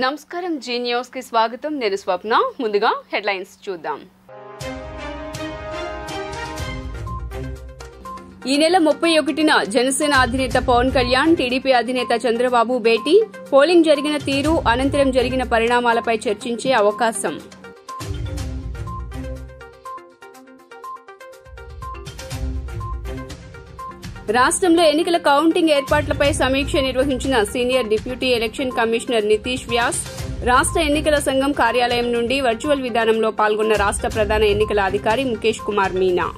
నమస్కారం G news కి స్వాగతం నేను స్వప్న ముందుగా హెడ్లైన్స్ చూద్దాం ఈ నెల 31న జనసేన అధినేత పవన్ కళ్యాణ్ టీడీపీ అధినేత చంద్రబాబు భేటీ పోలింగ్ జరిగిన తీరు అనంతరం జరిగిన పరిణామాలపై చర్చించే అవకాశం రాష్ట్రంలో ఎన్నికల కౌంటింగ్ ఏర్పాట్లపై సమీక్ష నిర్వహించిన senior deputy election commissioner Nitish Vyas రాష్ట్ర ఎన్నికల సంఘం కార్యాలయం నుండి వర్చువల్ విధానంలో పాల్గొన్న రాష్ట్ర ప్రధాన ఎన్నికల అధికారి ముఖేష్ కుమార్ మీనా.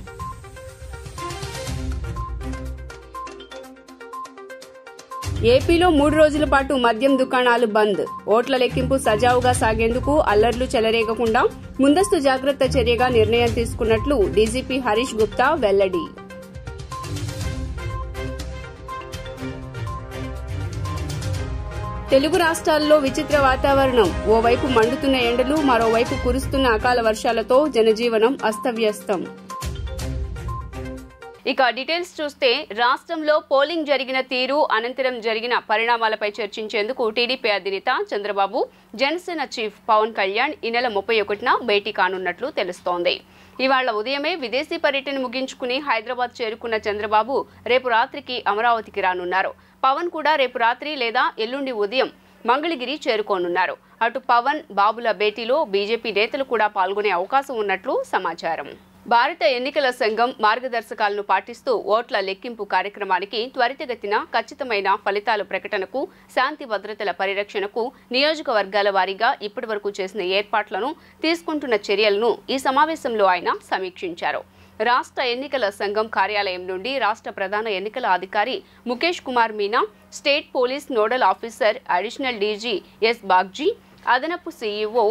ఏపీలో 3 రోజుల పాటు మద్యం దుకాణాలు బంద్. ఓట్ల లెక్కింపు సజావుగా సాగేందుకు అల్లర్లు చెలరేగకుండా ముందస్తు జాగ్రత్త చర్యగా నిర్ణయం తీసుకున్నట్లు డీజీపీ హరీష్ గుప్తా వెల్లడి. తెలుగు రాష్ట్రాల్లో విచిత్ర వాతావరణం. ఓవైపు మండుతున్న ఎండలు, మరోవైపు కురుస్తున్న అకాల వర్షాలతో జనజీవనం అస్తవ్యస్తం. ఇక డీటెయిల్స్ చూస్తే రాష్ట్రంలో పోలింగ్ జరిగిన తీరు అనంతరం జరిగిన పరిణామాలపై చర్చించేందుకు టీడీపీ అధినేత చంద్రబాబు జనసేన చీఫ్ పవన్ కళ్యాణ్ ఈ నెల 31న భేటీ కానున్నట్లు తెలుస్తోంది. ఇవాళ ఉదయమే విదేశీ పర్యటన ముగించుకుని హైదరాబాద్ చేరుకున్న చంద్రబాబు రేపు రాత్రికి అమరావతికి రానున్నారు. పవన్ కూడా రేపు రాత్రి లేదా ఎల్లుండి ఉదయం మంగళగిరి చేరుకోనున్నారు. అటు పవన్ బాబుల భేటీలో బీజేపీ నేతలు కూడా పాల్గొనే అవకాశం ఉన్నట్లు సమాచారం. భారత ఎన్నికల సంఘం మార్గదర్శకాలను పాటిస్తూ ఓట్ల లెక్కింపు కార్యక్రమానికి త్వరితగతిన ఖచ్చితమైన ఫలితాల ప్రకటనకు, శాంతి భద్రతల పరిరక్షణకు నియోజకవర్గాల వారీగా ఇప్పటివరకు చేసిన ఏర్పాట్లను, తీసుకుంటున్న చర్యలను ఈ సమావేశంలో ఆయన సమీక్షించారు. రాష్ట్ర ఎన్నికల సంఘం కార్యాలయం నుండి రాష్ట్ర ప్రధాన ఎన్నికల అధికారి Mukesh Kumar Meena, state police nodal officer additional DG S Bagchi, అదనపు సీఈఓ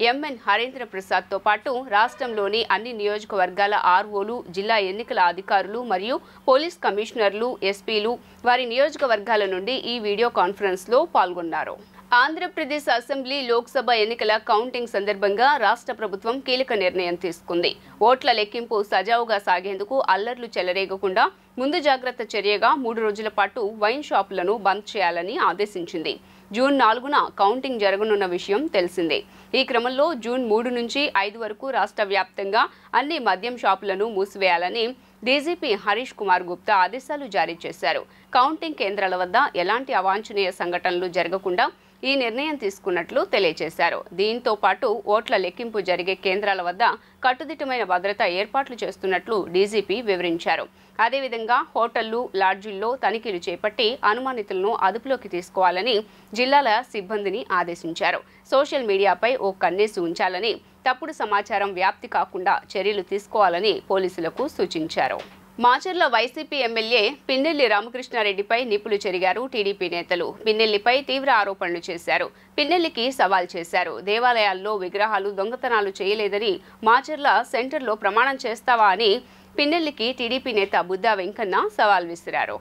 ఎంఎన్ హరేంద్ర ప్రసాద్ తో పాటు రాష్ట్రంలోని అన్ని నియోజకవర్గాల ఆర్ఓలు, జిల్లా ఎన్నికల అధికారులు మరియు పోలీస్ కమిషనర్లు, ఎస్పీలు వారి నియోజకవర్గాల నుండి ఈ వీడియో కాన్ఫరెన్స్ లో పాల్గొన్నారు. ఆంధ్రప్రదేశ్ అసెంబ్లీ, లోక్సభ ఎన్నికల కౌంటింగ్ సందర్భంగా రాష్ట్ర ప్రభుత్వం కీలక నిర్ణయం తీసుకుంది. ఓట్ల లెక్కింపు సజావుగా సాగేందుకు అల్లర్లు చెలరేగకుండా ముందు జాగ్రత్త చర్యగా 3 రోజుల పాటు వైన్ షాపులను బంద్ చేయాలని ఆదేశించింది. జూన్ 4న కౌంటింగ్ జరగనున్న విషయం తెలిసిందే. ఈ క్రమంలో జూన్ 3 నుంచి 5 వరకు రాష్ట్ర వ్యాప్తంగా అన్ని మద్యం షాపులను మూసివేయాలని డీజీపీ హరీష్ కుమార్ గుప్తా ఆదేశాలు జారీ చేశారు. కౌంటింగ్ కేంద్రాల వద్ద ఎలాంటి అవాంఛనీయ సంఘటనలు జరగకుండా ఈ నిర్ణయం తీసుకున్నట్లు తెలియజేశారు. దీంతో పాటు ఓట్ల లెక్కింపు జరిగే కేంద్రాల వద్ద కట్టుదిట్టమైన భద్రతా ఏర్పాట్లు చేస్తున్నట్లు డీజీపీ వివరించారు. అదేవిధంగా హోటళ్లు, లాడ్జీల్లో తనిఖీలు చేపట్టి అనుమానితులను అదుపులోకి తీసుకోవాలని జిల్లాల సిబ్బందిని ఆదేశించారు. సోషల్ మీడియాపై ఓ కన్నేసి ఉంచాలని, తప్పుడు సమాచారం వ్యాప్తి కాకుండా చర్యలు తీసుకోవాలని పోలీసులకు సూచించారు. మాచర్ల వైసీపీ ఎమ్మెల్యే పిన్నెల్లి రామకృష్ణారెడ్డిపై నిప్పులు చెరిగారు టీడీపీ నేతలు. పిన్నెల్లిపై తీవ్ర ఆరోపణలు చేశారు. పిన్నెల్లికి సవాల్ చేశారు. దేవాలయాల్లో విగ్రహాలు దొంగతనాలు చేయలేదని మాచర్ల సెంటర్లో ప్రమాణం చేస్తావా అని పిన్నెల్లికి టీడీపీ నేత బుద్దా వెంకన్న సవాల్ విసిరారు.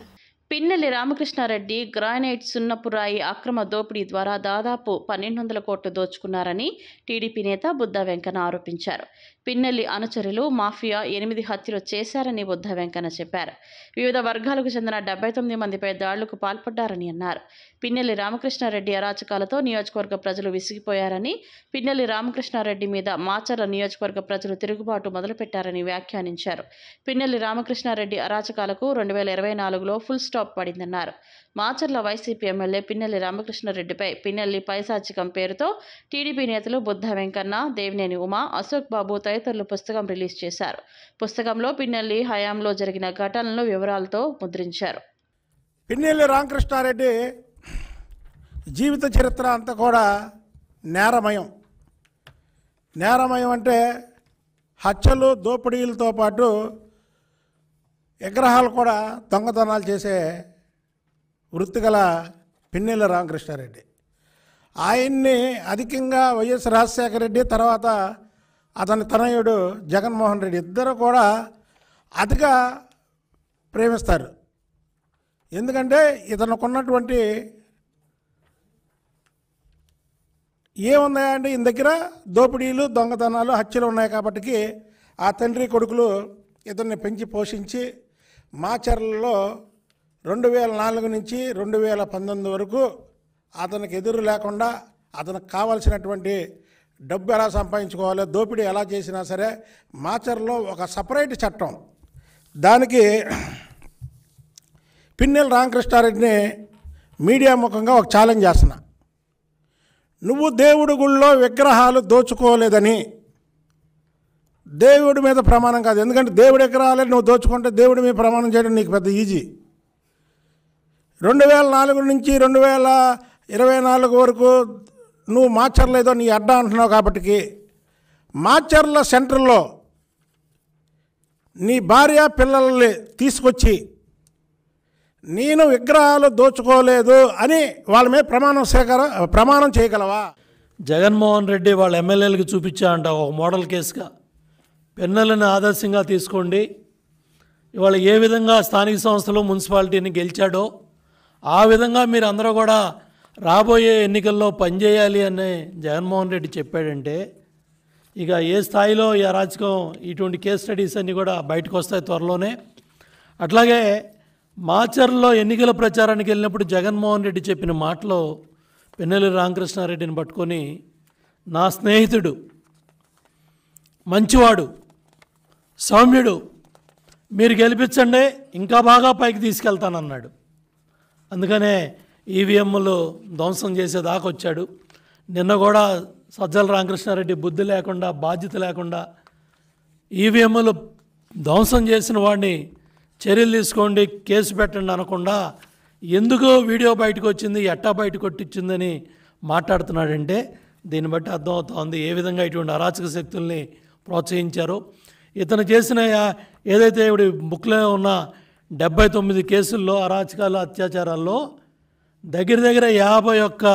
పిన్నెల్లి రామకృష్ణారెడ్డి గ్రానైట్ సున్నపురాయి అక్రమ దోపిడీ ద్వారా దాదాపు 1200 కోట్లు దోచుకున్నారని టీడీపీ నేత బుద్దా వెంకన్న ఆరోపించారు. పిన్నెల్లి అనుచరులు మాఫియా 8 హత్యలు చేశారని బుద్దా వెంకన్న చెప్పారు. వివిధ వర్గాలకు చెందిన 79 మందిపై దాడులకు పాల్పడ్డారని అన్నారు. పిన్నెల్లి రామకృష్ణారెడ్డి అరాచకాలతో నియోజకవర్గ ప్రజలు విసిగిపోయారని, పిన్నెల్లి రామకృష్ణారెడ్డి మీద మాచర్ల నియోజకవర్గ ప్రజలు తిరుగుబాటు మొదలుపెట్టారని వ్యాఖ్యానించారు. పిన్నెల్లి రామకృష్ణారెడ్డి అరాచకాలకు 2024లో ఫుల్ స్టాప్ పడిందన్నారు. మాచర్ల వైసీపీ ఎమ్మెల్యే పిన్నెల్లి రామకృష్ణారెడ్డిపై పిన్నెల్లి పైశాచికం పేరుతో టీడీపీ నేతలు బుద్దా వెంకన్న, దేవినేని ఉమా, అశోక్ బాబు తదితరులు పుస్తకం రిలీజ్ చేశారు. పుస్తకంలో పిన్నెల్లి హయాంలో జరిగిన ఘటనలను వివరాలతో ముద్రించారు. పిన్నెల్లి రామకృష్ణారెడ్డి జీవిత చరిత్ర అంతా కూడా నేరమయం. నేరమయం అంటే హత్యలు, దోపిడీలతో పాటు విగ్రహాలు కూడా దొంగతనాలు చేసే వృత్తి గల పిన్నెల్లి రామకృష్ణారెడ్డి. ఆయన్ని అధికంగా వైఎస్ రాజశేఖర రెడ్డి, తర్వాత అతని తనయుడు జగన్మోహన్ రెడ్డి ఇద్దరు కూడా అతిగా ప్రేమిస్తారు. ఎందుకంటే ఇతనుకున్నటువంటి ఏమున్నాయంటే ఈయన దగ్గర దోపిడీలు, దొంగతనాలు, హత్యలు ఉన్నాయి. కాబట్టి ఆ తండ్రి కొడుకులు ఇతన్ని పెంచి పోషించి మాచర్లలో 2004 నుంచి 2019 వరకు అతనికి ఎదురు లేకుండా అతనికి కావాల్సినటువంటి డబ్బు ఎలా సంపాదించుకోవాలి, దోపిడీ ఎలా చేసినా సరే మాచర్లో ఒక సపరేట్ చట్టం. దానికి పిన్నెల రామకృష్ణారెడ్డిని మీడియా ముఖంగా ఒక ఛాలెంజ్ చేస్తున్నా. నువ్వు దేవుడి గుళ్ళో విగ్రహాలు దోచుకోలేదని, దేవుడి మీద ప్రమాణం కాదు, ఎందుకంటే దేవుడి విగ్రహాలే నువ్వు దోచుకుంటే దేవుడి మీద ప్రమాణం చేయడం నీకు పెద్ద ఈజీ. 2004 నుంచి 2024 వరకు నువ్వు మాచర్ల ఏదో నీ అడ్డా అంటున్నావు కాబట్టి మాచర్ల సెంటర్లో నీ భార్య పిల్లల్ని తీసుకొచ్చి నేను విగ్రహాలు దోచుకోలేదు అని వాళ్ళ మీద ప్రమాణం చేయగలవా? జగన్మోహన్ రెడ్డి వాళ్ళ ఎమ్మెల్యేలకు చూపించా అంట ఒక మోడల్ కేసుగా. పిన్నెలని ఆదర్శంగా తీసుకోండి. ఇవాళ ఏ విధంగా స్థానిక సంస్థలు మున్సిపాలిటీని గెలిచాడో ఆ విధంగా మీరు అందరూ కూడా రాబోయే ఎన్నికల్లో పనిచేయాలి అని జగన్మోహన్ రెడ్డి చెప్పాడంటే ఇక ఏ స్థాయిలో ఈ అరాచకం, ఇటువంటి కేస్ స్టడీస్ అన్నీ కూడా బయటకు వస్తాయి త్వరలోనే. అట్లాగే మాచర్లో ఎన్నికల ప్రచారానికి వెళ్ళినప్పుడు జగన్మోహన్ రెడ్డి చెప్పిన మాటలో పిన్నెల రామకృష్ణారెడ్డిని పట్టుకొని నా స్నేహితుడు, మంచివాడు, సౌమ్యుడు, మీరు గెలిపించండి ఇంకా బాగా పైకి తీసుకెళ్తానన్నాడు. అందుకనే ఈవీఎంలు ధ్వంసం చేసేదాకా వచ్చాడు. నిన్న కూడా సజ్జల రామకృష్ణారెడ్డి బుద్ధి లేకుండా, బాధ్యత లేకుండా ఈవీఎంలు ధ్వంసం చేసిన వాడిని చర్యలు తీసుకోండి, కేసు పెట్టండి అనకుండా ఎందుకు వీడియో బయటకు వచ్చింది, ఎట్టా బయటకు వచ్చిందని మాట్లాడుతున్నాడంటే దీన్ని బట్టి అర్థమవుతోంది ఏ విధంగా ఇటువంటి అరాచక శక్తుల్ని ప్రోత్సహించారో. ఇతను చేసిన ఏదైతే ఇప్పుడు బుక్లో ఉన్న 79 కేసుల్లో అరాచకాలు, అత్యాచారాల్లో దగ్గర 51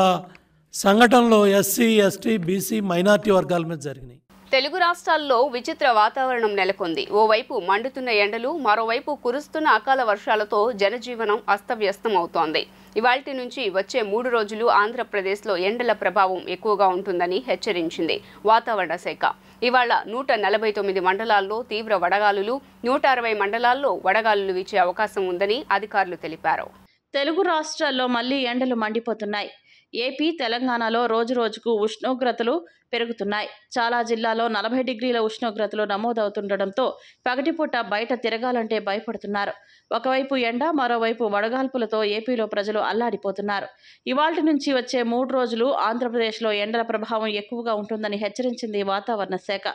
సంఘటనలు ఎస్సీ, ఎస్టీ, బీసీ, మైనార్టీ వర్గాల మీద జరిగినాయి. తెలుగు రాష్ట్రాల్లో విచిత్ర వాతావరణం నెలకొంది. ఓవైపు మండుతున్న ఎండలు, మరోవైపు కురుస్తున్న అకాల వర్షాలతో జనజీవనం అస్తవ్యస్తం అవుతోంది. ఇవాల్టి నుంచి వచ్చే 3 రోజులు ఆంధ్రప్రదేశ్లో ఎండల ప్రభావం ఎక్కువగా ఉంటుందని హెచ్చరించింది వాతావరణ శాఖ. ఇవాళ 149 మండలాల్లో తీవ్ర వడగాలులు, 160 మండలాల్లో వడగాలులు వీచే అవకాశం ఉందని అధికారులు తెలిపారు. తెలుగు రాష్ట్రాల్లో మళ్లీ ఎండలు మండిపోతున్నాయి. ఏపీ, తెలంగాణలో రోజురోజుకు ఉష్ణోగ్రతలు పెరుగుతున్నాయి. చాలా జిల్లాల్లో 40 డిగ్రీల ఉష్ణోగ్రతలు నమోదవుతుండటంతో పగటిపూట బయట తిరగాలంటే భయపడుతున్నారు. ఒకవైపు ఎండ, మరోవైపు వడగాల్పులతో ఏపీలో ప్రజలు అల్లాడిపోతున్నారు. ఇవాల్టి నుంచి వచ్చే 3 రోజులు ఆంధ్రప్రదేశ్లో ఎండల ప్రభావం ఎక్కువగా ఉంటుందని హెచ్చరించింది వాతావరణ శాఖ.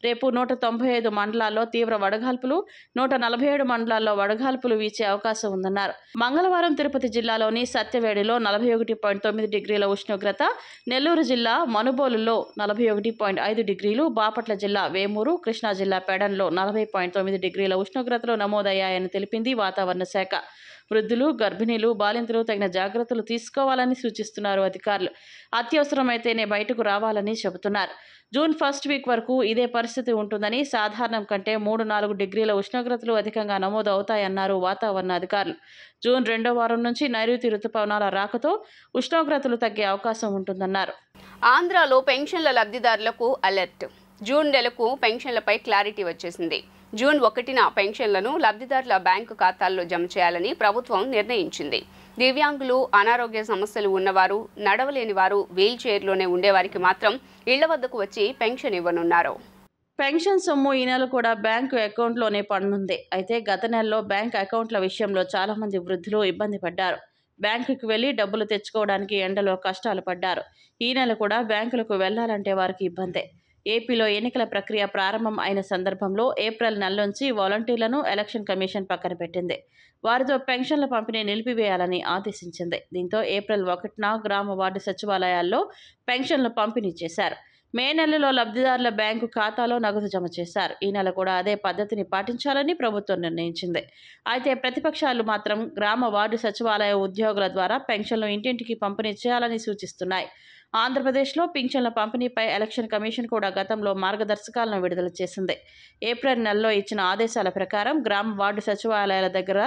రేపు 195 మండలాల్లో తీవ్ర వడగాల్పులు, 147 మండలాల్లో వడగాల్పులు వీచే అవకాశం ఉందన్నారు. మంగళవారం తిరుపతి జిల్లాలోని సత్యవేడిలో 41.9 డిగ్రీల ఉష్ణోగ్రత, నెల్లూరు జిల్లా మనుబోలులో 41.5 డిగ్రీలు, బాపట్ల జిల్లా వేమూరు, కృష్ణా జిల్లా పెడన్లో 40.9 డిగ్రీల ఉష్ణోగ్రతలు నమోదయ్యాయని తెలిపింది వాతావరణ శాఖ. వృద్ధులు, గర్భిణీలు, బాలింతలు తగిన జాగ్రత్తలు తీసుకోవాలని సూచిస్తున్నారు అధికారులు. అత్యవసరమైతేనే బయటకు రావాలని చెబుతున్నారు. జూన్ ఫస్ట్ వీక్ వరకు ఇదే పరిస్థితి ఉంటుందని, సాధారణం కంటే 3-4 డిగ్రీల ఉష్ణోగ్రతలు అధికంగా నమోదు అవుతాయన్నారు వాతావరణ అధికారులు. జూన్ 2వ వారం నుంచి నైరుతి రుతుపవనాల రాకతో ఉష్ణోగ్రతలు తగ్గే అవకాశం ఉంటుందన్నారు. ఆంధ్రాలో పెన్షన్ల లబ్ధిదారులకు అలర్ట్. జూన్ నెలకు పెన్షన్లపై క్లారిటీ వచ్చేసింది. జూన్ 1న పెన్షన్లను లబ్ధిదారుల బ్యాంకు ఖాతాల్లో జమ చేయాలని ప్రభుత్వం నిర్ణయించింది. దివ్యాంగులు, అనారోగ్య సమస్యలు ఉన్నవారు, నడవలేని వారు, వీల్ చైర్లోనే ఉండేవారికి మాత్రం ఇళ్ల వద్దకు వచ్చి పెన్షన్ ఇవ్వనున్నారు. పెన్షన్ సొమ్ము ఈ నెల కూడా బ్యాంకు అకౌంట్లోనే పడనుంది. అయితే గత నెలలో బ్యాంక్ అకౌంట్ల విషయంలో చాలామంది వృద్ధులు ఇబ్బంది పడ్డారు. బ్యాంకుకు వెళ్లి డబ్బులు తెచ్చుకోవడానికి ఎండలో కష్టాలు పడ్డారు. ఈ నెల కూడా బ్యాంకులకు వెళ్లాలంటే వారికి ఇబ్బందే. ఏపీలో ఎన్నికల ప్రక్రియ ప్రారంభం అయిన సందర్భంలో ఏప్రిల్ నెల నుంచి వాలంటీర్లను ఎలక్షన్ కమిషన్ పక్కన పెట్టింది. వారితో పెన్షన్ల పంపిణీ నిలిపివేయాలని ఆదేశించింది. దీంతో ఏప్రిల్ 1న గ్రామ వార్డు సచివాలయాల్లో పెన్షన్లు పంపిణీ చేశారు. మే నెలలో లబ్ధిదారుల బ్యాంకు ఖాతాలో నగదు జమ చేశారు. ఈ నెల కూడా అదే పద్ధతిని పాటించాలని ప్రభుత్వం నిర్ణయించింది. అయితే ప్రతిపక్షాలు మాత్రం గ్రామ వార్డు సచివాలయ ఉద్యోగుల ద్వారా పెన్షన్లు ఇంటింటికి పంపిణీ చేయాలని సూచిస్తున్నాయి. ఆంధ్రప్రదేశ్లో పింఛన్ల పంపిణీపై ఎలక్షన్ కమిషన్ కూడా గతంలో మార్గదర్శకాలను విడుదల చేసింది. ఏప్రిల్ నెలలో ఇచ్చిన ఆదేశాల ప్రకారం గ్రామ వార్డు సచివాలయాల దగ్గర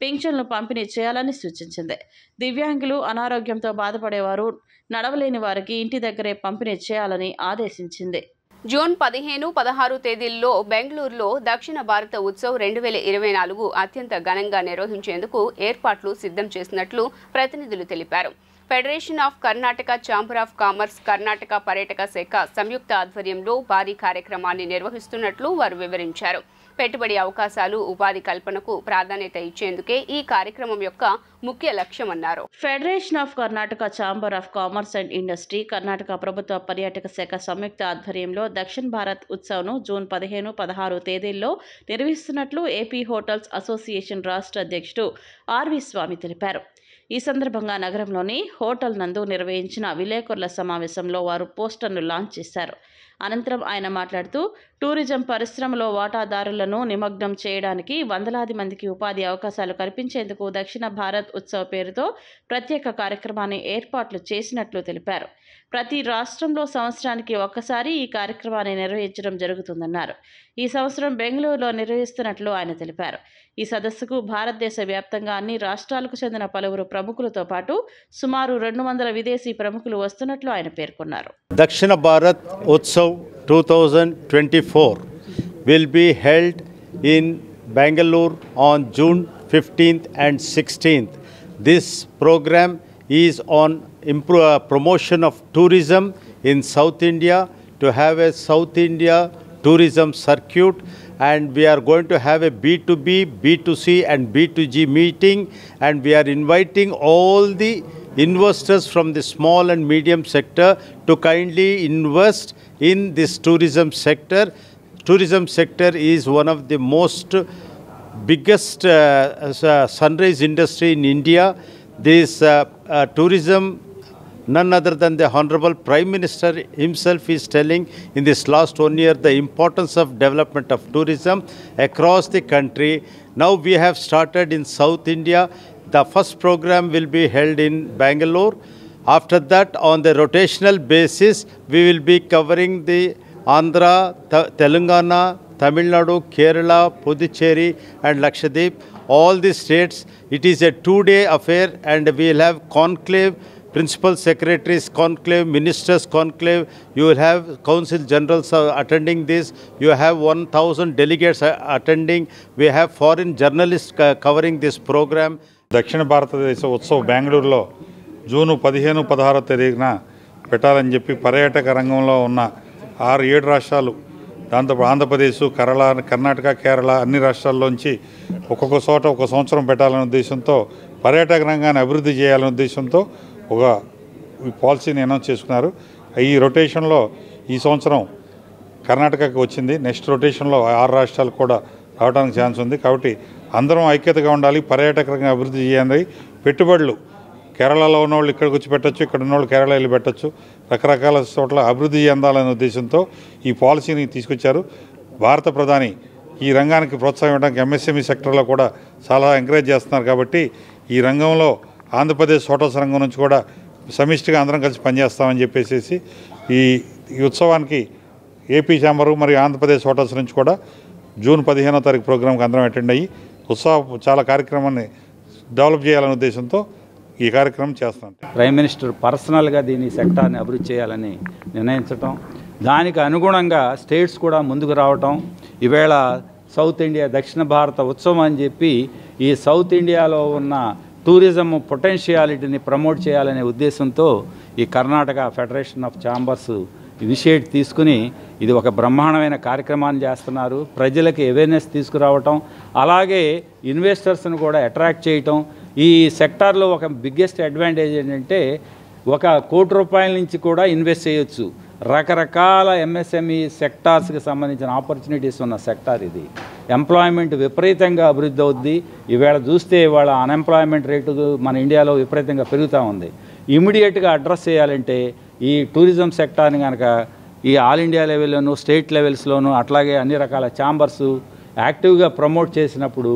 పింఛన్లు పంపిణీ చేయాలని సూచించింది. దివ్యాంగులు, అనారోగ్యంతో బాధపడేవారు, నడవలేని వారికి ఇంటి దగ్గరే పంపిణీ చేయాలని ఆదేశించింది. జూన్ 15, 16 తేదీల్లో బెంగళూరులో దక్షిణ భారత ఉత్సవ్ 2024 అత్యంత ఘనంగా నిర్వహించేందుకు ఏర్పాట్లు సిద్ధం చేసినట్లు ప్రతినిధులు తెలిపారు. Federation of Karnataka chamber of commerce Karnataka పర్యాటక శాఖ సంయుక్త ఆధ్వర్యంలో భారీ కార్యక్రమాన్ని నిర్వహిస్తున్నట్లు వారు వివరించారు. పెట్టుబడి అవకాశాలు, ఉపాధి కల్పనకు ప్రాధాన్యత ఇచ్చేందుకే ఈ కార్యక్రమం యొక్క ముఖ్య లక్ష్యమన్నారు. Federation of Karnataka chamber of commerce and industry Karnataka ప్రభుత్వ పర్యాటక శాఖ సంయుక్త ఆధ్వర్యంలో దక్షిణ భారత్ ఉత్సవ్ను జూన్ 15-16 తేదీల్లో నిర్వహిస్తున్నట్లు ఏపీ హోటల్స్ అసోసియేషన్ రాష్ట్ర అధ్యక్షుడు ఆర్వి స్వామి తెలిపారు. ఈ సందర్భంగా నగరంలోని హోటల్ నందు నిర్వహించిన విలేకరుల సమావేశంలో వారు పోస్టర్ను లాంచ్ చేశారు. అనంతరం ఆయన మాట్లాడుతూ టూరిజం పరిశ్రమలో వాటాదారులను నిమగ్నం చేయడానికి వందలాది మందికి ఉపాధి అవకాశాలు కల్పించేందుకు దక్షిణ భారత్ ఉత్సవ్ పేరుతో ప్రత్యేక కార్యక్రమాన్ని ఏర్పాట్లు చేసినట్లు తెలిపారు. ప్రతి రాష్ట్రంలో సంవత్సరానికి ఒక్కసారి ఈ కార్యక్రమాన్ని నిర్వహించడం జరుగుతుందన్నారు. ఈ సంవత్సరం బెంగళూరులో నిర్వహిస్తున్నట్లు ఆయన తెలిపారు. ఈ సదస్సుకు భారతదేశ వ్యాప్తంగా అన్ని రాష్ట్రాలకు చెందిన పలువురు ప్రముఖులతో పాటు సుమారు 200 విదేశీ ప్రముఖులు వస్తున్నట్లు ఆయన పేర్కొన్నారు. దక్షిణ Bharat Utsav 2024 will be held in Bangalore on June 15th and 16th. This program is on promotion of tourism in South India, to have a South India tourism circuit, and we are going to have a B2B, B2C and B2G meeting, and we are inviting all the investors from the small and medium sector to kindly invest in this tourism sector. Tourism sector is one of the most biggest sunrise industry in India. This tourism, none other than the Honorable Prime Minister himself is telling in this last 1 year the importance of development of tourism across the country. Now we have started in South India. The first program will be held in Bangalore. After that, on the rotational basis, we will be covering the Andhra, Telangana, Tamil Nadu, Kerala, Puducherry and Lakshadweep, all the states. It is a 2-day affair, and we will have conclave, principal secretaries conclave, ministers conclave. You will have council generals attending this. You have 1,000 delegates attending. We have foreign journalists covering this program. దక్షిణ భారతదేశ ఉత్సవ్ బెంగళూరులో June 15-16 తేదీన పెట్టాలని చెప్పి పర్యాటక రంగంలో ఉన్న 6-7 రాష్ట్రాలు, దాంతో ఆంధ్రప్రదేశ్, కర్ణాటక, కేరళ అన్ని రాష్ట్రాల్లోంచి ఒక్కొక్క చోట ఒక సంవత్సరం పెట్టాలనే ఉద్దేశంతో, పర్యాటక రంగాన్ని అభివృద్ధి చేయాలనే ఉద్దేశంతో ఒక పాలసీని అనౌన్స్ చేసుకున్నారు. ఈ రొటేషన్లో ఈ సంవత్సరం కర్ణాటకకి వచ్చింది. నెక్స్ట్ రొటేషన్లో 6 రాష్ట్రాలు కూడా రావడానికి ఛాన్స్ ఉంది. కాబట్టి అందరం ఐక్యతగా ఉండాలి, పర్యాటక రంగం అభివృద్ధి చేయాలి. పెట్టుబడులు కేరళలో ఉన్నవాళ్ళు ఇక్కడికి వచ్చి పెట్టచ్చు, ఇక్కడ ఉన్నవాళ్ళు కేరళ వెళ్ళి పెట్టచ్చు. రకరకాల చోట్ల అభివృద్ధి చెందాలనే ఉద్దేశంతో ఈ పాలసీని తీసుకొచ్చారు. భారత ప్రధాని ఈ రంగానికి ప్రోత్సాహం ఇవ్వడానికి ఎంఎస్ఎంఈ సెక్టర్లో కూడా చాలా ఎంకరేజ్ చేస్తున్నారు. కాబట్టి ఈ రంగంలో ఆంధ్రప్రదేశ్ హోటల్స్ రంగం నుంచి కూడా సమిష్టిగా అందరం కలిసి పనిచేస్తామని చెప్పేసి ఈ ఉత్సవానికి ఏపీ ఛాంబరు మరియు ఆంధ్రప్రదేశ్ హోటల్స్ నుంచి కూడా జూన్ 15వ తారీఖు ప్రోగ్రాంకి అందరం అటెండ్ అయ్యి చాలా కార్యక్రమాన్ని డెవలప్ చేయాలనే ఉద్దేశంతో ఈ కార్యక్రమం చేస్తాం. ప్రైమ్ మినిస్టర్ పర్సనల్గా దీని సెక్టార్ని అభివృద్ధి చేయాలని నిర్ణయించటం, దానికి అనుగుణంగా స్టేట్స్ కూడా ముందుకు రావటం, ఈవేళ సౌత్ ఇండియా దక్షిణ భారత ఉత్సవం అని చెప్పి ఈ సౌత్ ఇండియాలో ఉన్న టూరిజం పొటెన్షియాలిటీని ప్రమోట్ చేయాలనే ఉద్దేశంతో ఈ Karnataka federation of chambers initiate తీసుకుని ఇది ఒక బ్రహ్మాండమైన కార్యక్రమాన్ని చేస్తున్నారు. ప్రజలకి అవేర్నెస్ తీసుకురావటం, అలాగే ఇన్వెస్టర్స్ని కూడా అట్రాక్ట్ చేయటం. ఈ సెక్టార్లో ఒక బిగ్గెస్ట్ అడ్వాంటేజ్ ఏంటంటే 1 కోటి రూపాయల నుంచి కూడా ఇన్వెస్ట్ చేయొచ్చు. రకరకాల ఎంఎస్ఎంఈ సెక్టార్స్కి సంబంధించిన ఆపర్చునిటీస్ ఉన్న సెక్టార్ ఇది. ఎంప్లాయ్మెంట్ విపరీతంగా అభివృద్ధి అవుద్ది. ఈవేళ చూస్తే ఇవాళ అన్ఎంప్లాయ్మెంట్ రేటు మన ఇండియాలో విపరీతంగా పెరుగుతూ ఉంది. ఇమీడియట్గా అడ్రస్ చేయాలంటే ఈ టూరిజం సెక్టార్ని కనుక ఈ ఆల్ ఇండియా లెవెల్లోనూ, స్టేట్ లెవెల్స్లోనూ, అట్లాగే అన్ని రకాల ఛాంబర్స్ యాక్టివ్గా ప్రమోట్ చేసినప్పుడు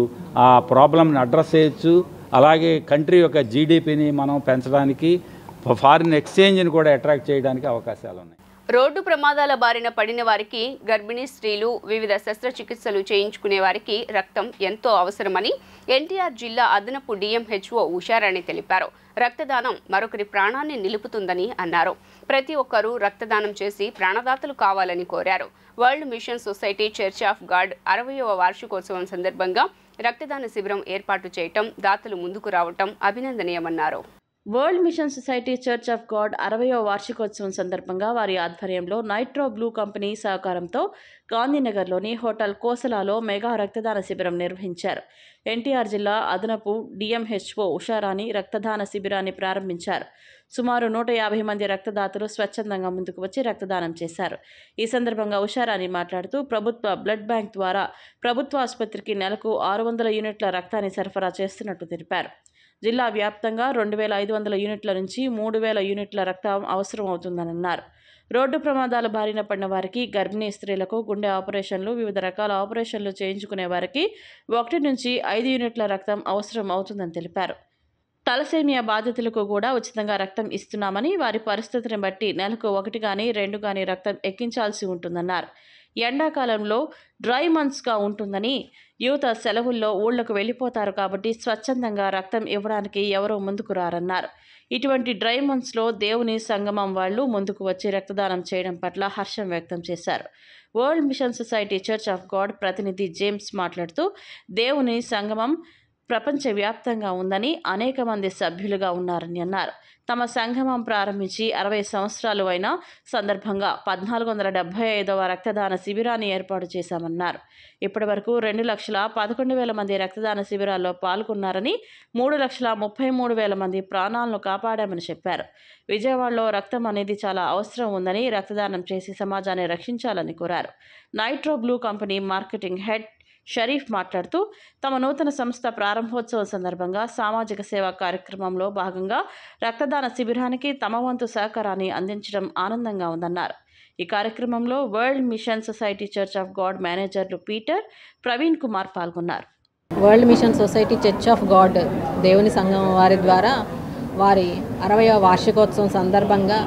ఆ ప్రాబ్లమ్ని అడ్రస్ చేయొచ్చు. అలాగే కంట్రీ యొక్క జీడిపిని మనం పెంచడానికి, ఫారిన్ ఎక్స్చేంజ్ని కూడా అట్రాక్ట్ చేయడానికి అవకాశాలు ఉన్నాయి. రోడ్డు ప్రమాదాల బారిన పడిన వారికి, గర్భిణీ స్త్రీలు, వివిధ శస్త్రచికిత్సలు చేయించుకునే వారికి రక్తం ఎంతో అవసరమని ఎన్టీఆర్ జిల్లా అదనపు డిఎంహెచ్ఓ ఉషారాణి తెలిపారు. రక్తదానం మరొకరి ప్రాణాన్ని నిలుపుతుందని అన్నారు. ప్రతి ఒక్కరూ రక్తదానం చేసి ప్రాణదాతలు కావాలని కోరారు. World mission society church of God 60వ వార్షికోత్సవం సందర్భంగా రక్తదాన శిబిరం ఏర్పాటు చేయటం, దాతలు ముందుకు రావటం అభినందనీయమన్నారు. World mission society church of God 60వ వార్షికోత్సవం సందర్భంగా వారి ఆధ్వర్యంలో నైట్రో బ్లూ కంపెనీ సహకారంతో గాంధీనగర్లోని హోటల్ కోసలాలో మెగా రక్తదాన శిబిరం నిర్వహించారు. ఎన్టీఆర్ జిల్లా అదనపు డిఎంహెచ్ఓ ఉషారాణి రక్తదాన శిబిరాన్ని ప్రారంభించారు. సుమారు 150 మంది రక్తదాతలు స్వచ్ఛందంగా ముందుకు వచ్చి రక్తదానం చేశారు. ఈ సందర్భంగా ఉషారాణి మాట్లాడుతూ ప్రభుత్వ బ్లడ్ బ్యాంక్ ద్వారా ప్రభుత్వ ఆసుపత్రికి నెలకు 600 యూనిట్ల రక్తాన్ని సరఫరా చేస్తున్నట్టు తెలిపారు. జిల్లా వ్యాప్తంగా 2500 యూనిట్ల నుంచి 3000 యూనిట్ల రక్తం అవసరం అవుతుందన్నారు. రోడ్డు ప్రమాదాల బారిన పడిన వారికి, గర్భిణీ స్త్రీలకు, గుండె ఆపరేషన్లు, వివిధ రకాల ఆపరేషన్లు చేయించుకునే వారికి 1 నుంచి 5 యూనిట్ల రక్తం అవసరం అవుతుందని తెలిపారు. తలసేమియా బాధితులకు కూడా ఉచితంగా రక్తం ఇస్తున్నామని, వారి పరిస్థితిని బట్టి నెలకు 1 కానీ 2 కానీ రక్తం ఎక్కించాల్సి ఉంటుందన్నారు. ఎండాకాలంలో డ్రై మంత్స్గా ఉంటుందని, యువత సెలవుల్లో ఊళ్లకు వెళ్ళిపోతారు కాబట్టి స్వచ్ఛందంగా రక్తం ఇవ్వడానికి ఎవరూ ముందుకు రారన్నారు. ఇటువంటి డ్రై మంత్స్లో దేవుని సంగమం వాళ్ళు ముందుకు వచ్చి రక్తదానం చేయడం పట్ల హర్షం వ్యక్తం చేశారు. World mission society church of God ప్రతినిధి జేమ్స్ మాట్లాడుతూ, దేవుని సంగమం ప్రపంచవ్యాప్తంగా ఉందని, అనేక మంది సభ్యులుగా ఉన్నారని అన్నారు. తమ సంగమం ప్రారంభించి 60 సంవత్సరాలు అయిన సందర్భంగా 1475వ రక్తదాన శిబిరాన్ని ఏర్పాటు చేశామన్నారు. ఇప్పటి వరకు 2,11,000 మంది రక్తదాన శిబిరాల్లో పాల్గొన్నారని, 3,33,000 మంది ప్రాణాలను కాపాడామని చెప్పారు. విజయవాడలో రక్తం అనేది చాలా అవసరం ఉందని, రక్తదానం చేసి సమాజాన్ని రక్షించాలని కోరారు. Nitro blue company marketing head Sharif మాట్లాడుతూ, తమ నూతన సంస్థ ప్రారంభోత్సవం సందర్భంగా సామాజిక సేవా కార్యక్రమంలో భాగంగా రక్తదాన శిబిరానికి తమ వంతు సహకారాన్ని అందించడం ఆనందంగా ఉందన్నారు. ఈ కార్యక్రమంలో world mission society church of God మేనేజర్లు పీటర్, ప్రవీణ్ కుమార్ పాల్గొన్నారు. World mission society church of God దేవుని సంఘం వారి ద్వారా వారి 60వ వార్షికోత్సవం సందర్భంగా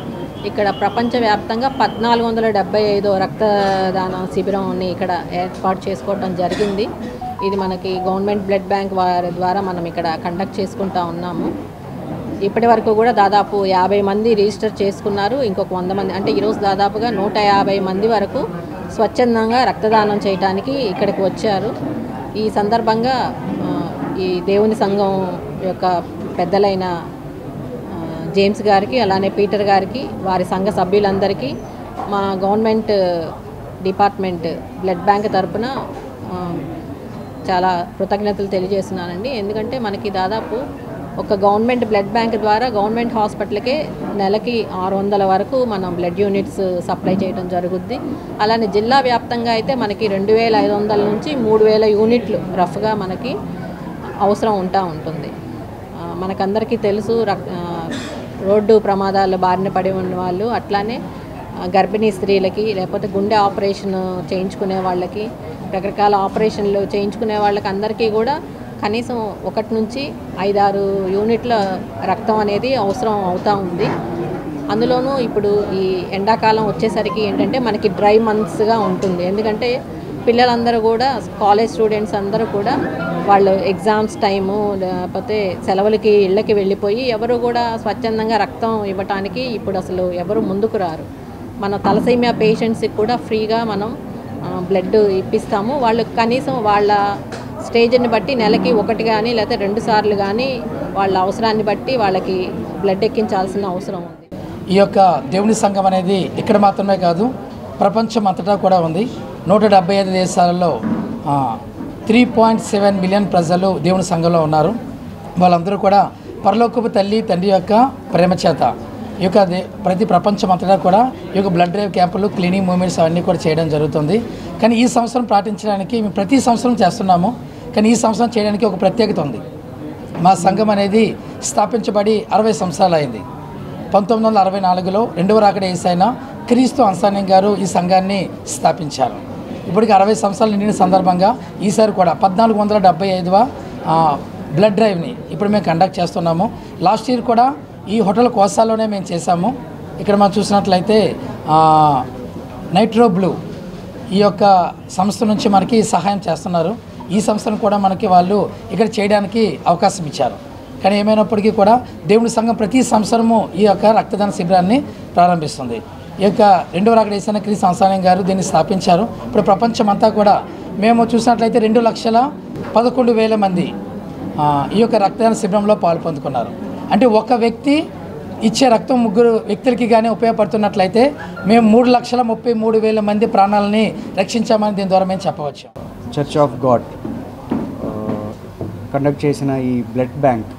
ఇక్కడ ప్రపంచవ్యాప్తంగా 1475వ రక్తదాన శిబిరాన్ని ఇక్కడ ఏర్పాటు చేసుకోవడం జరిగింది. ఇది మనకి గవర్నమెంట్ బ్లడ్ బ్యాంక్ వారి ద్వారా మనం ఇక్కడ కండక్ట్ చేసుకుంటా ఉన్నాము. ఇప్పటి వరకు కూడా దాదాపు 50 మంది రిజిస్టర్ చేసుకున్నారు. ఇంకొక 100 మంది, అంటే ఈరోజు దాదాపుగా 150 మంది వరకు స్వచ్ఛందంగా రక్తదానం చేయడానికి ఇక్కడికి వచ్చారు. ఈ సందర్భంగా ఈ దేవుని సంఘం యొక్క పెద్దలైన జేమ్స్ గారికి, అలానే పీటర్ గారికి, వారి సంఘ సభ్యులందరికీ మా గవర్నమెంట్ డిపార్ట్మెంట్ బ్లడ్ బ్యాంక్ తరఫున చాలా కృతజ్ఞతలు తెలియజేస్తున్నానండి. ఎందుకంటే మనకి దాదాపు ఒక గవర్నమెంట్ బ్లడ్ బ్యాంక్ ద్వారా గవర్నమెంట్ హాస్పిటల్కే నెలకి 600 వరకు మనం బ్లడ్ యూనిట్స్ సప్లై చేయడం జరుగుద్ది. అలానే జిల్లా వ్యాప్తంగా అయితే మనకి 2,500 నుంచి 3,000 యూనిట్లు రఫ్గా మనకి అవసరం ఉంటుంది. మనకందరికీ తెలుసు, రోడ్డు ప్రమాదాల బారిన పడి ఉన్న వాళ్ళు, అట్లానే గర్భిణీ స్త్రీలకి, లేకపోతే గుండె ఆపరేషన్ చేయించుకునే వాళ్ళకి, రకరకాల ఆపరేషన్లు చేయించుకునే వాళ్ళకి అందరికీ కూడా కనీసం 1 నుంచి 5-6 యూనిట్ల రక్తం అనేది అవసరం అవుతూ ఉంది. అందులోనూ ఇప్పుడు ఈ ఎండాకాలం వచ్చేసరికి ఏంటంటే మనకి డ్రై మంత్స్గా ఉంటుంది. ఎందుకంటే పిల్లలందరూ కూడా, కాలేజ్ స్టూడెంట్స్ అందరూ కూడా వాళ్ళు ఎగ్జామ్స్ టైము, లేకపోతే సెలవులకి ఇళ్ళకి వెళ్ళిపోయి ఎవరు కూడా స్వచ్ఛందంగా రక్తం ఇవ్వటానికి ఇప్పుడు అసలు ఎవరు ముందుకు రారు. మన తలసేమియా పేషెంట్స్కి కూడా ఫ్రీగా మనం బ్లడ్ ఇప్పిస్తాము. వాళ్ళు కనీసం వాళ్ళ స్టేజ్ని బట్టి నెలకి 1 కానీ లేకపోతే 2 సార్లు కానీ వాళ్ళ అవసరాన్ని బట్టి వాళ్ళకి బ్లడ్ ఎక్కించాల్సిన అవసరం ఉంది. ఈ యొక్క దేవుని సంఘం అనేది ఇక్కడ మాత్రమే కాదు, ప్రపంచం అంతటా కూడా ఉంది. 175 దేశాలలో 3.7 మిలియన్ ప్రజలు దేవుని సంఘంలో ఉన్నారు. వాళ్ళందరూ కూడా పరలోకపు తల్లి తండ్రి యొక్క ప్రేమ చేత ఈ యొక్క ప్రతి ప్రపంచం అంతటా కూడా ఈ యొక్క బ్లడ్ డ్రైవ్ క్యాంపులు, క్లీనింగ్ మూమెంట్స్ అవన్నీ కూడా చేయడం జరుగుతుంది. కానీ ఈ సంవత్సరం పాటించడానికి మేము ప్రతి సంవత్సరం చేస్తున్నాము. కానీ ఈ సంవత్సరం చేయడానికి ఒక ప్రత్యేకత ఉంది. మా సంఘం అనేది స్థాపించబడి 60 సంవత్సరాలు అయింది. 1964లో 2వ రాకడ యేసయ్య క్రీస్తు అన్సానియం గారు ఈ సంఘాన్ని స్థాపించారు. ఇప్పటికి 60 సంవత్సరాలు నిండిన సందర్భంగా ఈసారి కూడా 1475వ బ్లడ్ డ్రైవ్ని ఇప్పుడు మేము కండక్ట్ చేస్తున్నాము. లాస్ట్ ఇయర్ కూడా ఈ హోటల్ కోసాలోనే మేము చేశాము. ఇక్కడ మనం చూసినట్లయితే నైట్రో బ్లూ ఈ యొక్క సంస్థ నుంచి మనకి సహాయం చేస్తున్నారు. ఈ సంస్థను కూడా మనకి వాళ్ళు ఇక్కడ చేయడానికి అవకాశం ఇచ్చారు. కానీ ఏమైనప్పటికీ కూడా దేవుని సంఘం ప్రతి సంవత్సరము ఈ యొక్క రక్తదాన శిబిరాన్ని ప్రారంభిస్తుంది. ఈ యొక్క 2వ రాకడ యేసయ్య క్రీస్తు అన్సానియం గారు దీన్ని స్థాపించారు. ఇప్పుడు ప్రపంచం అంతా కూడా మేము చూసినట్లయితే 2,11,000 మంది ఈ యొక్క రక్తదాన శిబిరంలో పాల్పొందుకున్నారు. అంటే ఒక వ్యక్తి ఇచ్చే రక్తం 3 వ్యక్తులకి కానీ ఉపయోగపడుతున్నట్లయితే మేము 3,33,000 మంది ప్రాణాలని రక్షించామని దీని ద్వారా మేము చెప్పవచ్చు. చర్చ్ ఆఫ్ గాడ్ కండక్ట్ చేసిన ఈ బ్లడ్ బ్యాంక్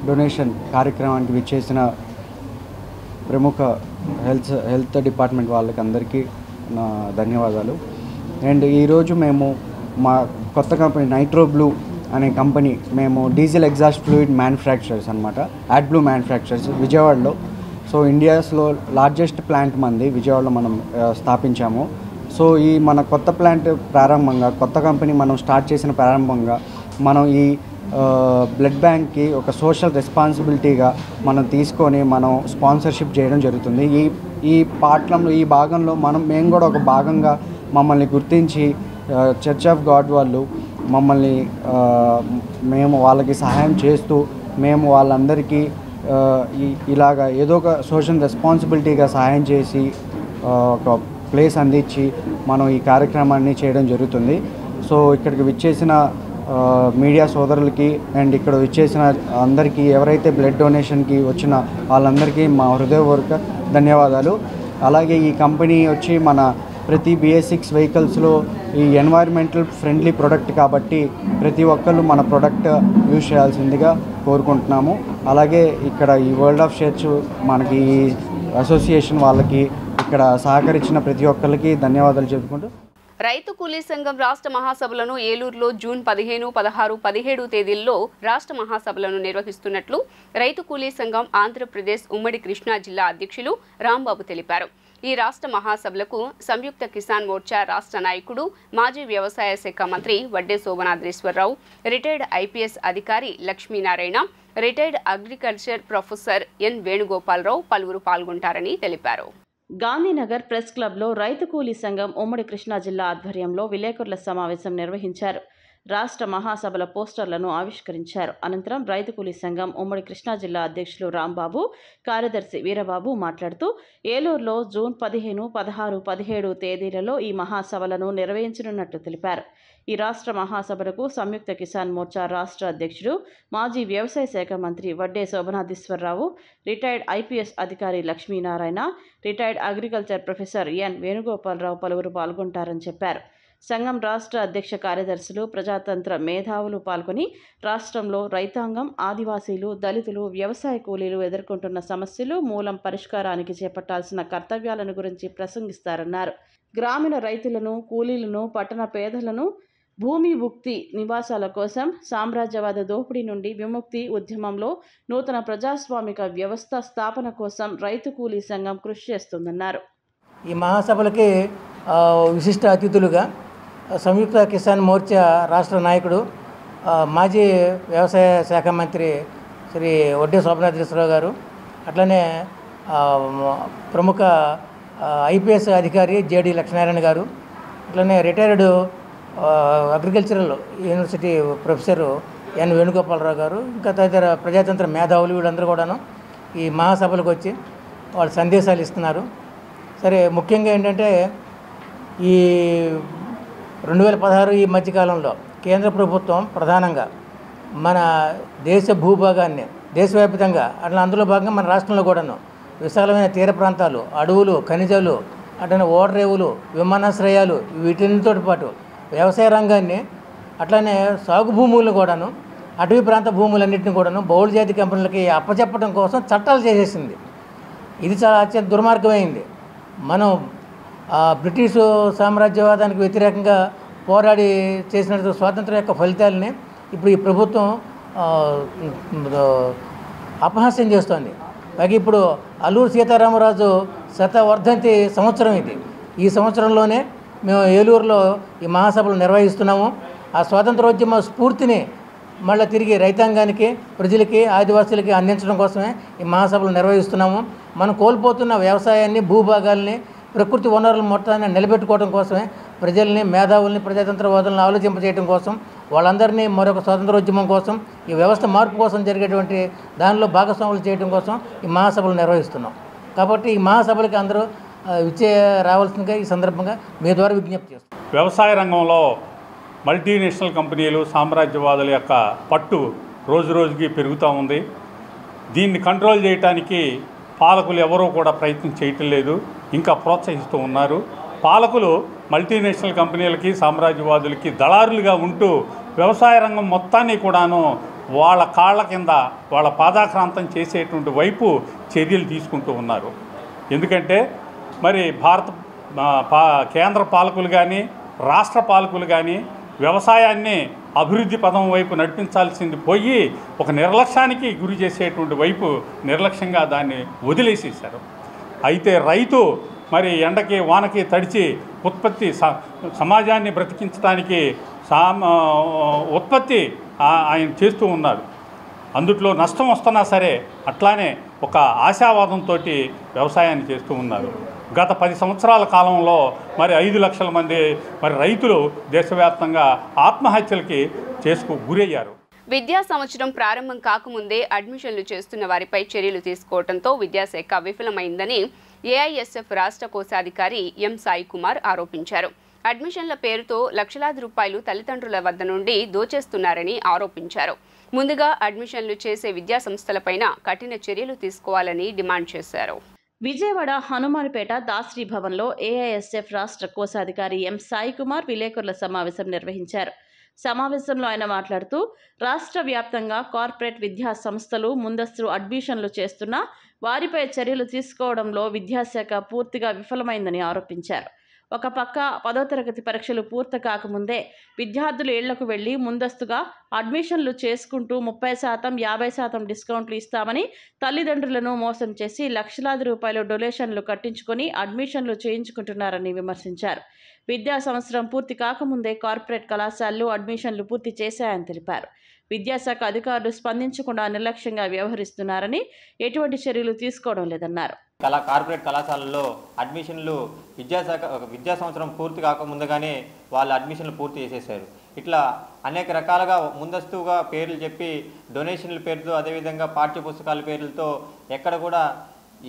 డొనేషన్ కార్యక్రమానికి విచ్చేసిన ప్రముఖ హెల్త్ డిపార్ట్మెంట్ వాళ్ళకి అందరికీ నా ధన్యవాదాలు. అండ్ ఈరోజు మేము మా కొత్త కంపెనీ నైట్రో బ్లూ అనే కంపెనీ మేము డీజిల్ ఎగ్జాస్ట్ ఫ్లూయిడ్ మ్యానుఫ్యాక్చరర్స్ అనమాట, యాడ్బ్లూ మ్యానుఫ్యాక్చరర్స్ విజయవాడలో. సో ఇండియాస్లో లార్జెస్ట్ ప్లాంట్ మంది విజయవాడలో మనం స్థాపించాము. సో ఈ మన కొత్త ప్లాంట్ ప్రారంభంగా, కొత్త కంపెనీ మనం స్టార్ట్ చేసిన ప్రారంభంగా మనం ఈ బ్లడ్ బ్యాంక్కి ఒక సోషల్ రెస్పాన్సిబిలిటీగా మనం తీసుకొని మనం స్పాన్సర్షిప్ చేయడం జరుగుతుంది. ఈ పాటలంలో ఈ భాగంలో మేము కూడా ఒక భాగంగా మమ్మల్ని గుర్తించి చర్చ్ ఆఫ్ గాడ్ వాళ్ళు మమ్మల్ని మేము వాళ్ళకి సహాయం చేస్తూ మేము వాళ్ళందరికీ ఇలాగా ఏదో ఒక సోషల్ రెస్పాన్సిబిలిటీగా సహాయం చేసి ఒక ప్లేస్ అందించి మనం ఈ కార్యక్రమాన్ని చేయడం జరుగుతుంది. సో ఇక్కడికి విచ్చేసిన మీడియా సోదరులకి అండ్ ఇక్కడ విచ్చేసిన అందరికీ, ఎవరైతే బ్లడ్ డొనేషన్కి వచ్చిన వాళ్ళందరికీ మా హృదయపూర్వక ధన్యవాదాలు. అలాగే ఈ కంపెనీ వచ్చి మన ప్రతి BS6 వెహికల్స్లో ఈ ఎన్వైర్మెంటల్ ఫ్రెండ్లీ ప్రోడక్ట్ కాబట్టి ప్రతి ఒక్కళ్ళు మన ప్రోడక్ట్ యూజ్ చేయాల్సిందిగా కోరుకుంటున్నాము. అలాగే ఇక్కడ ఈ వరల్డ్ ఆఫ్ చర్చ్ మనకి ఈ అసోసియేషన్ వాళ్ళకి ఇక్కడ సహకరించిన ప్రతి ఒక్కరికి ధన్యవాదాలు చెప్పుకుంటూ, రైతు కూలీ సంఘం రాష్ట్ర మహాసభలను ఏలూరులో జూన్ 15, 16, 17 తేదీల్లో రాష్ట్ర మహాసభలను నిర్వహిస్తున్నట్లు రైతు కూలీ సంఘం ఆంధ్రప్రదేశ్ ఉమ్మడి కృష్ణా జిల్లా అధ్యక్షులు రాంబాబు తెలిపారు. ఈ రాష్ట్ర మహాసభలకు సంయుక్త కిసాన్ మోర్చా రాష్ట్ర నాయకుడు, మాజీ వ్యవసాయ శాఖ మంత్రి వడ్డే శోభనాద్రీశ్వరరావు, రిటైర్డ్ IPS అధికారి Lakshminarayana, retired agriculture professor N Venugopalarao పలువురు పాల్గొంటారని తెలిపారు. గాంధీనగర్ ప్రెస్ క్లబ్లో రైతు కూలీ సంఘం ఉమ్మడి కృష్ణా జిల్లా ఆధ్వర్యంలో విలేకరుల సమావేశం నిర్వహించారు. రాష్ట్ర మహాసభల పోస్టర్లను ఆవిష్కరించారు. అనంతరం రైతు కూలీ సంఘం ఉమ్మడి కృష్ణా జిల్లా అధ్యక్షులు రాంబాబు, కార్యదర్శి వీరబాబు మాట్లాడుతూ ఏలూరులో జూన్ 15, 16, 17 తేదీలలో ఈ మహాసభలను నిర్వహించనున్నట్లు తెలిపారు. ఈ రాష్ట్ర మహాసభలకు సంయుక్త కిసాన్ మోర్చా రాష్ట్ర అధ్యక్షుడు, మాజీ వ్యవసాయ శాఖ మంత్రి వడ్డే శోభనాధీశ్వరరావు, రిటైర్డ్ IPS అధికారి Lakshminarayana, retired agriculture professor N Venugopalarao పలువురు పాల్గొంటారని చెప్పారు. సంఘం రాష్ట్ర అధ్యక్ష కార్యదర్శులు, ప్రజాతంత్ర మేధావులు పాల్గొని రాష్ట్రంలో రైతాంగం, ఆదివాసీలు, దళితులు, వ్యవసాయ కూలీలు ఎదుర్కొంటున్న సమస్యలు, మూలం పరిష్కారానికి చేపట్టాల్సిన కర్తవ్యాలను గురించి ప్రసంగిస్తారన్నారు. గ్రామీణ రైతులను, కూలీలను, పట్టణ పేదలను భూమి ముక్తి నివాసాల కోసం, సామ్రాజ్యవాద దోపిడీ నుండి విముక్తి ఉద్యమంలో నూతన ప్రజాస్వామిక వ్యవస్థ స్థాపన కోసం రైతు కూలీ సంఘం కృషి చేస్తుందన్నారు. ఈ మహాసభలకి విశిష్ట అతిథులుగా సంయుక్త కిసాన్ మోర్చా రాష్ట్ర నాయకుడు, మాజీ వ్యవసాయ శాఖ మంత్రి శ్రీ వడ్డే శోభనాద్రీశ్వరరావు గారు, అట్లనే ప్రముఖ IPS అధికారి JD లక్ష్మీనారాయణ గారు, అట్లనే retired agricultural university professor N Venugopalarao garu, ఇంకా తదితర ప్రజాతంత్ర మేధావులు వీళ్ళందరూ కూడాను ఈ మహాసభలకు వచ్చి వాళ్ళు సందేశాలు ఇస్తున్నారు. సరే, ముఖ్యంగా ఏంటంటే ఈ 2016 ఈ మధ్యకాలంలో కేంద్ర ప్రభుత్వం ప్రధానంగా మన దేశ భూభాగాన్ని దేశవ్యాప్తంగా అట్లా అందులో భాగంగా మన రాష్ట్రంలో కూడాను విశాలమైన తీర ప్రాంతాలు, అడవులు, ఖనిజాలు, అట్లనే ఓడరేవులు, విమానాశ్రయాలు, వీటితో పాటు వ్యవసాయ రంగాన్ని, అట్లనే సాగు భూములను కూడాను, అటవీ ప్రాంత భూములన్నింటినీ కూడాను బహుళ జాతి కంపెనీలకి అప్పచెప్పడం కోసం చట్టాలు చేసేసింది. ఇది చాలా అత్యంత దుర్మార్గమైంది. మనం బ్రిటిషు సామ్రాజ్యవాదానికి వ్యతిరేకంగా పోరాడి చేసిన స్వాతంత్రం యొక్క ఫలితాలని ఇప్పుడు ఈ ప్రభుత్వం అపహాస్యం చేస్తోంది. పైగా ఇప్పుడు అల్లూరు సీతారామరాజు శతవర్ధంతి సంవత్సరం ఇది. ఈ సంవత్సరంలోనే మేము ఏలూరులో ఈ మహాసభలు నిర్వహిస్తున్నాము. ఆ స్వాతంత్రోద్యమ స్ఫూర్తిని మళ్ళీ తిరిగి రైతాంగానికి, ప్రజలకి, ఆదివాసులకి అందించడం కోసమే ఈ మహాసభలు నిర్వహిస్తున్నాము. మనం కోల్పోతున్న వ్యవసాయాన్ని, భూభాగాల్ని, ప్రకృతి వనరుల మొత్తాన్ని నిలబెట్టుకోవడం కోసమే ప్రజల్ని, మేధావుల్ని, ప్రజాతంత్రవాదులను ఆలోచింపజేయడం కోసం, వాళ్ళందరినీ మరొక స్వాతంత్రోద్యమం కోసం, ఈ వ్యవస్థ మార్పు కోసం జరిగేటువంటి దానిలో భాగస్వాములు చేయడం కోసం ఈ మహాసభలు నిర్వహిస్తున్నాం. కాబట్టి ఈ మహాసభలకి అందరూ రావాల్సిందిగా ఈ సందర్భంగా మీ ద్వారా విజ్ఞప్తి చేస్తాం. వ్యవసాయ రంగంలో మల్టీనేషనల్ కంపెనీలు, సామ్రాజ్యవాదుల యొక్క పట్టు రోజు రోజుకి పెరుగుతూ ఉంది. దీన్ని కంట్రోల్ చేయడానికి పాలకులు ఎవరూ కూడా ప్రయత్నం చేయటం లేదు, ఇంకా ప్రోత్సహిస్తూ ఉన్నారు. పాలకులు మల్టీనేషనల్ కంపెనీలకి, సామ్రాజ్యవాదులకి దళారులుగా ఉంటూ వ్యవసాయ రంగం మొత్తాన్ని కూడాను వాళ్ళ కాళ్ళ కింద, వాళ్ళ పాదాక్రాంతం చేసేటువంటి వైపు చర్యలు తీసుకుంటూ ఉన్నారు. ఎందుకంటే మరి కేంద్ర పాలకులు కానీ, రాష్ట్ర పాలకులు కానీ వ్యవసాయాన్ని అభివృద్ధి పదం వైపు నడిపించాల్సింది పోయి ఒక నిర్లక్ష్యానికి గురి చేసేటువంటి వైపు నిర్లక్ష్యంగా దాన్ని వదిలేసేశారు. అయితే రైతు మరి ఎండకి వానకి తడిచి ఉత్పత్తి సమాజాన్ని బ్రతికించడానికి ఉత్పత్తి ఆయన చేస్తూ ఉన్నాడు. అందుట్లో నష్టం వస్తున్నా సరే అట్లానే ఒక ఆశావాదంతో వ్యవసాయాన్ని చేస్తూ ఉన్నారు. గత 10 సంవత్సరాల కాలంలో మరి 5 లక్షల మంది మరి రైతులు దేశవ్యాప్తంగా ఆత్మహత్యలకి గురయ్యారు. విద్యా సంవత్సరం ప్రారంభం కాకముందే అడ్మిషన్లు చేస్తున్న వారిపై చర్యలు తీసుకోవడంతో విద్యాశాఖ విఫలమైందని ఏఐఎస్ఎఫ్ రాష్ట్ర కోశాధికారి ఎం సాయి కుమార్ ఆరోపించారు. అడ్మిషన్ల పేరుతో లక్షలాది రూపాయలు తల్లిదండ్రుల వద్ద నుండి దోచేస్తున్నారని ఆరోపించారు. ముందుగా అడ్మిషన్లు చేసే విద్యా సంస్థలపైన కఠిన చర్యలు తీసుకోవాలని డిమాండ్ చేశారు. విజయవాడ హనుమాన్పేట దాశ్రీ భవన్లో ఏఐఎస్ఎఫ్ రాష్ట్ర కోశాధికారి ఎం సాయి కుమార్ విలేకరుల సమావేశం నిర్వహించారు. సమావేశంలో ఆయన మాట్లాడుతూ రాష్ట్ర వ్యాప్తంగా కార్పొరేట్ విద్యా సంస్థలు ముందస్తు అడ్మిషన్లు చేస్తున్నా వారిపై చర్యలు తీసుకోవడంలో విద్యాశాఖ పూర్తిగా విఫలమైందని ఆరోపించారు. ఒక పక్క 10వ తరగతి పరీక్షలు పూర్తి కాకముందే విద్యార్థులు ఇళ్లకు వెళ్లి ముందస్తుగా అడ్మిషన్లు చేసుకుంటూ 30%, 50% డిస్కౌంట్లు ఇస్తామని తల్లిదండ్రులను మోసం చేసి లక్షలాది రూపాయలు డొనేషన్లు కట్టించుకొని అడ్మిషన్లు చేయించుకుంటున్నారని విమర్శించారు. విద్యా సంవత్సరం పూర్తి కాకముందే కార్పొరేట్ కళాశాలలు అడ్మిషన్లు పూర్తి చేశాయని తెలిపారు. విద్యాశాఖ అధికారులు స్పందించకుండా నిర్లక్ష్యంగా వ్యవహరిస్తున్నారని, ఎటువంటి చర్యలు తీసుకోవడం లేదన్నారు. కార్పొరేట్ కళాశాలల్లో అడ్మిషన్లు విద్యా సంవత్సరం పూర్తి కాకముందుగానే వాళ్ళు అడ్మిషన్లు పూర్తి చేసేశారు. ఇట్లా అనేక రకాలుగా ముందస్తుగా పేర్లు చెప్పి డొనేషన్ల పేరుతో, అదేవిధంగా పాఠ్య పుస్తకాల పేర్లతో ఎక్కడ కూడా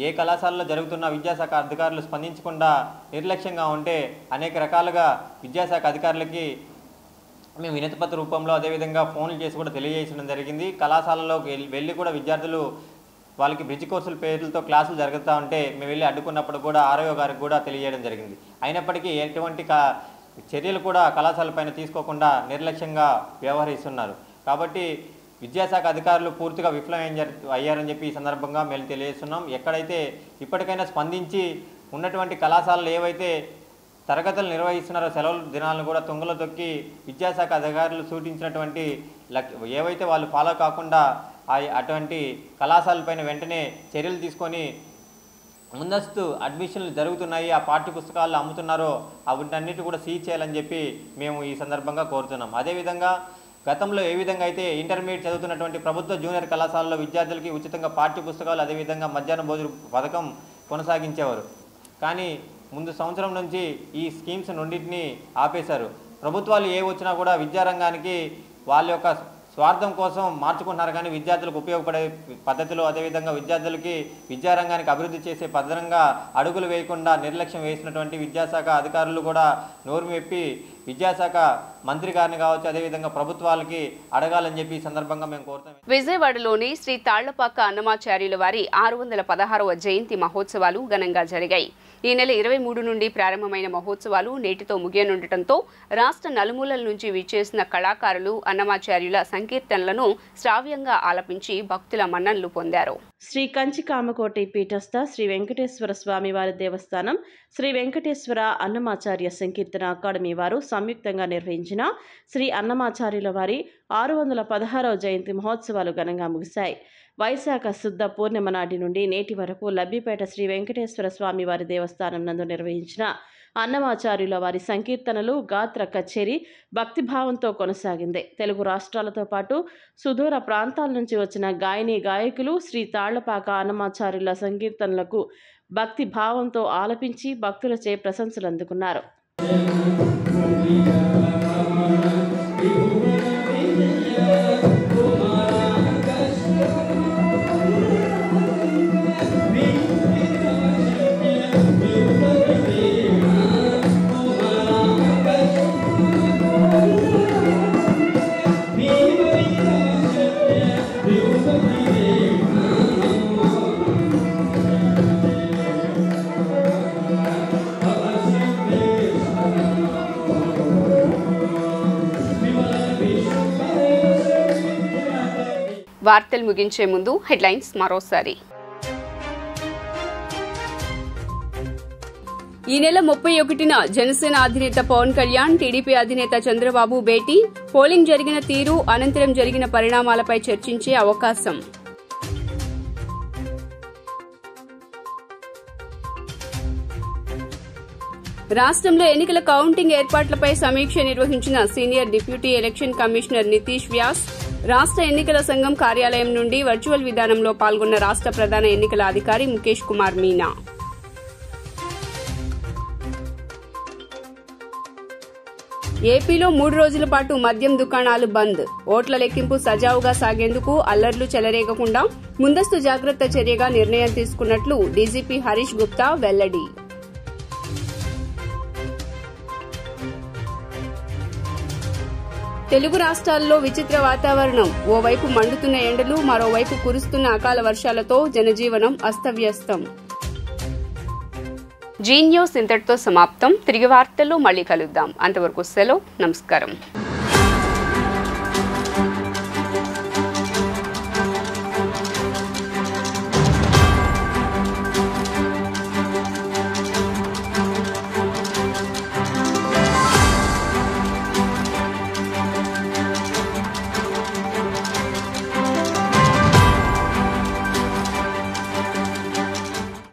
ఏ కళాశాలలో జరుగుతున్న విద్యాశాఖ అధికారులు స్పందించకుండా నిర్లక్ష్యంగా ఉంటే అనేక రకాలుగా విద్యాశాఖ అధికారులకి మేము వినతిపత్ర రూపంలో అదేవిధంగా ఫోన్లు చేసి కూడా తెలియజేయడం జరిగింది. కళాశాలలోకి వెళ్ళి కూడా విద్యార్థులు వాళ్ళకి బ్రిడ్జ్ కోర్సుల పేర్లతో క్లాసులు జరుగుతూ ఉంటే మేము వెళ్ళి అడ్డుకున్నప్పుడు కూడా ఆర్ఓ గారికి కూడా తెలియజేయడం జరిగింది. అయినప్పటికీ ఎటువంటి చర్యలు కూడా కళాశాలపైన తీసుకోకుండా నిర్లక్ష్యంగా వ్యవహరిస్తున్నారు. కాబట్టి విద్యాశాఖ అధికారులు పూర్తిగా అయ్యారని చెప్పి ఈ సందర్భంగా మేము తెలియజేస్తున్నాం. ఎక్కడైతే ఇప్పటికైనా స్పందించి ఉన్నటువంటి కళాశాలలు ఏవైతే తరగతులు నిర్వహిస్తున్నారో సెలవుల దినాలను కూడా తుంగలో తొక్కి విద్యాశాఖ అధికారులు సూచించినటువంటి ఏవైతే వాళ్ళు ఫాలో కాకుండా అటువంటి కళాశాలపైన వెంటనే చర్యలు తీసుకొని ముందస్తు అడ్మిషన్లు జరుగుతున్నాయి, ఆ పాఠ్య పుస్తకాలు అమ్ముతున్నారో అవన్నిటి కూడా సీజ్ చేయాలని చెప్పి మేము ఈ సందర్భంగా కోరుతున్నాం. అదేవిధంగా గతంలో ఏ విధంగా అయితే ఇంటర్మీడియట్ చదువుతున్నటువంటి ప్రభుత్వ జూనియర్ కళాశాలలో విద్యార్థులకి ఉచితంగా పాఠ్య పుస్తకాలు అదేవిధంగా మధ్యాహ్న భోజన పథకం కొనసాగించేవారు. కానీ ముందు సంవత్సరం నుంచి ఈ స్కీమ్స్ రెండింటినీ ఆపేశారు. ప్రభుత్వాలు ఏ వచ్చినా కూడా విద్యారంగానికి వాళ్ళ యొక్క స్వార్థం కోసం మార్చుకుంటున్నారు, కానీ విద్యార్థులకు ఉపయోగపడే పద్ధతిలో అదేవిధంగా విద్యార్థులకి విద్యారంగానికి అభివృద్ధి చేసే పద్ధతిగా అడుగులు వేయకుండా నిర్లక్ష్యం వేసినటువంటి విద్యాశాఖ అధికారులు కూడా నోరు మెప్పి విద్యాశాఖ మంత్రి గారిని కావచ్చు అదేవిధంగా ప్రభుత్వాలకి అడగాలని చెప్పి ఈ సందర్భంగా మేము కోరుతాం. విజయవాడలోని శ్రీ తాళ్లపాక అన్నమాచార్యుల వారి 616వ జయంతి మహోత్సవాలు ఘనంగా జరిగాయి. ఈ నెల 23 నుండి ప్రారంభమైన మహోత్సవాలు నేటితో ముగియనుండటంతో రాష్ట్ర నలుమూలల నుంచి విచ్చేసిన కళాకారులు అన్నమాచార్యుల సంకీర్తనలను శ్రావ్యంగా ఆలపించి భక్తుల మన్ననలు పొందారు. శ్రీ కంచి కామకోటి పీఠస్థ శ్రీ వెంకటేశ్వర స్వామి వారి దేవస్థానం, శ్రీ వెంకటేశ్వర అన్నమాచార్య సంకీర్తన అకాడమీ వారు సంయుక్తంగా నిర్వహించిన శ్రీ అన్నమాచార్యుల వారి 616వ జయంతి మహోత్సవాలు ఘనంగా ముగిశాయి. వైశాఖ శుద్ధ పూర్ణిమ నాటి నుండి నేటి వరకు లబ్బిపేట శ్రీ వెంకటేశ్వర స్వామి వారి దేవస్థానం నందు నిర్వహించిన అన్నమాచార్యుల వారి సంకీర్తనలు, గాత్ర కచేరీ భక్తిభావంతో కొనసాగింది. తెలుగు రాష్ట్రాలతో పాటు సుదూర ప్రాంతాల నుంచి వచ్చిన గాయని గాయకులు శ్రీ తాళ్లపాక అన్నమాచార్యుల సంకీర్తనలకు భక్తి భావంతో ఆలపించి భక్తులచే ప్రశంసలు అందుకున్నారు. వార్తలు ముగించే ముందు హెడ్లైన్స్ మరోసారి. ఈ నెల 31న జనసేన అధినేత పవన్ కళ్యాణ్, టీడీపీ అధినేత చంద్రబాబు భేటీ, పోలింగ్ జరిగిన తీరు, అనంతరం జరిగిన పరిణామాలపై చర్చించే అవకాశం. రాష్ట్రంలో ఎన్నికల కౌంటింగ్ ఏర్పాట్లపై సమీక్ష నిర్వహించిన senior deputy election commissioner Nitish Vyas. రాష్ట్ర ఎన్నికల సంఘం కార్యాలయం నుండి వర్చువల్ విధానంలో పాల్గొన్న రాష్ట్ర ప్రధాన ఎన్నికల అధికారి ముఖేష్ కుమార్ మీనా. ఏపీలో 3 రోజుల పాటు మద్యం దుకాణాలు బంద్. ఓట్ల లెక్కింపు సజావుగా సాగేందుకు అల్లర్లు చెలరేగకుండా ముందస్తు జాగ్రత్త చర్యగా నిర్ణయం తీసుకున్నట్లు డీజీపీ హరీష్ గుప్తా వెల్లడి. తెలుగు రాష్ట్రాల్లో విచిత్ర వాతావరణం. ఓవైపు మండుతున్న ఎండలు, మరోవైపు కురుస్తున్న అకాల వర్షాలతో జనజీవనం అస్తవ్యస్తం. జీ న్యూస్ ఇంతటితో సమాప్తం. తిరిగి వార్తల్లో మళ్లీ కలుద్దాం. అంతవరకు సెలవు. నమస్కారం.